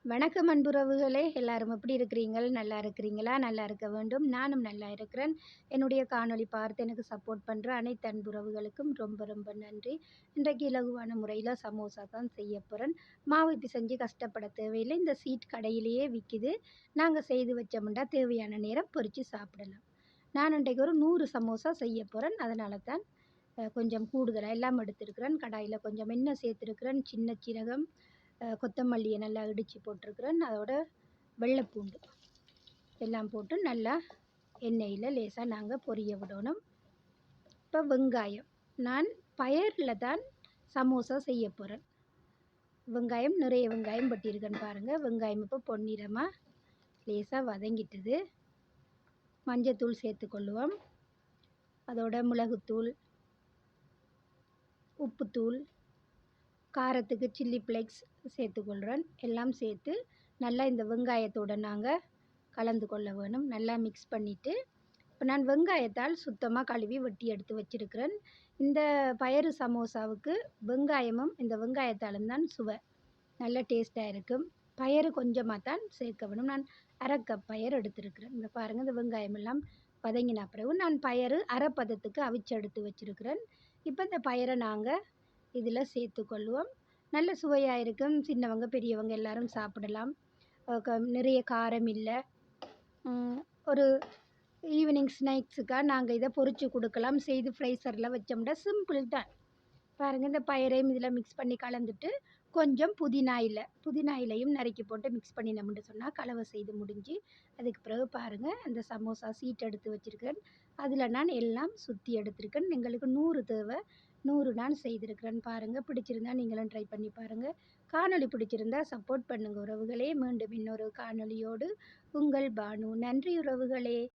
வணக்கம் அன்புறவுகளே! எல்லாரும் எப்படி இருக்கிறீங்கள்? நல்லா இருக்கிறீங்களா? நல்லா இருக்க வேண்டும். நானும் நல்லா இருக்கிறேன். என்னுடைய காணொளி பார்த்து எனக்கு சப்போர்ட் பண்ற அனைத்து அன்புறவுகளுக்கும் ரொம்ப ரொம்ப நன்றி. இன்றைக்கு இலகுவான முறையில சமோசா தான் செய்ய போறேன். மாவு பெசஞ்சு கஷ்டப்பட தேவையில்லை. இந்த சீட் கடையிலேயே விக்கிது. நாங்க செய்து வச்சோம்னா தேவையான நேரம் பொரிச்சு சாப்பிடலாம். நான் இன்றைக்கு ஒரு 100 சமோசா செய்ய போறேன். அதனால தான் கொஞ்சம் கூடுதலா எல்லாம் எடுத்திருக்கிறேன். கடாயில கொஞ்சம் எண்ணெய் சேர்த்துருக்கிறேன். சின்ன சீரகம், கொத்தமல்லியை நல்லா இடித்து போட்டிருக்கிறேன். அதோட வெள்ளைப்பூண்டு எல்லாம் போட்டு நல்லா எண்ணெயில் லேசாக நாங்கள் பொரிய விடணும். இப்போ வெங்காயம், நான் பயரில் தான் சமோசா செய்ய போகிறேன். வெங்காயம் நிறைய வெங்காயம் பட்டியிருக்கேன்னு பாருங்கள். வெங்காயம் இப்போ பொன்னிறமாக லேசாக வதங்கிட்டுது. மஞ்சத்தூள் சேர்த்துக்கொள்ளுவோம். அதோட மிளகுத்தூள், உப்புத்தூள், காரத்துக்கு சில்லி ஃப்ளேக்ஸ் சேர்த்துக்கொள்கிறேன். எல்லாம் சேர்த்து நல்லா இந்த வெங்காயத்தோடு நாங்கள் கலந்து கொள்ள வேணும். நல்லா மிக்ஸ் பண்ணிவிட்டு இப்போ நான் வெங்காயத்தால் சுத்தமாக கழுவி வெட்டி எடுத்து வச்சுருக்கிறேன். இந்த பயறு சமோசாவுக்கு வெங்காயமும் இந்த வெங்காயத்தாலும் தான் சுவை நல்ல டேஸ்ட்டாக இருக்கும். பயறு கொஞ்சமாக தான் சேர்க்க வேணும். நான் 1/2 கப் பயறு எடுத்துருக்கிறேன். இந்த பாருங்கள், இந்த வெங்காயம் எல்லாம் வதங்கின பிறகு நான் பயறு அரை பதத்துக்கு அவிச்சு எடுத்து வச்சுருக்கிறேன். இப்போ இந்த பயறை நாங்கள் இதில் சேர்த்துக்கொள்வோம். நல்ல சுவையாக இருக்கும். சின்னவங்க பெரியவங்க எல்லாரும் சாப்பிடலாம். நிறைய காரம் இல்லை. ஒரு ஈவினிங் ஸ்நாக்ஸுக்காக நாங்கள் இதை பொரித்து கொடுக்கலாம். செய்து ஃப்ரைசரில் வச்சோம்னா சிம்பிள் தான். பாருங்கள், இந்த பயரையும் இதில் மிக்ஸ் பண்ணி கலந்துட்டு கொஞ்சம் புதினா இலையும் நறுக்கி போட்டு மிக்ஸ் பண்ணினோம்னு சொன்னால் கலவை செய்து முடிஞ்சு. அதுக்கு பிறகு பாருங்கள், அந்த சமோசா சீட் எடுத்து வச்சுருக்கிறேன். அதில் நான் எல்லாம் சுற்றி எடுத்திருக்கேன். எங்களுக்கு 100 தேவை. 100 நான் செய்திருக்கிறேன். பாருங்கள், பிடிச்சிருந்தா நீங்களும் ட்ரை பண்ணி பாருங்கள். காணொளி பிடிச்சிருந்தா சப்போர்ட் பண்ணுங்கள் உறவுகளே. மீண்டும் இன்னொரு காணொளியோடு உங்கள் பானு. நன்றி உறவுகளே.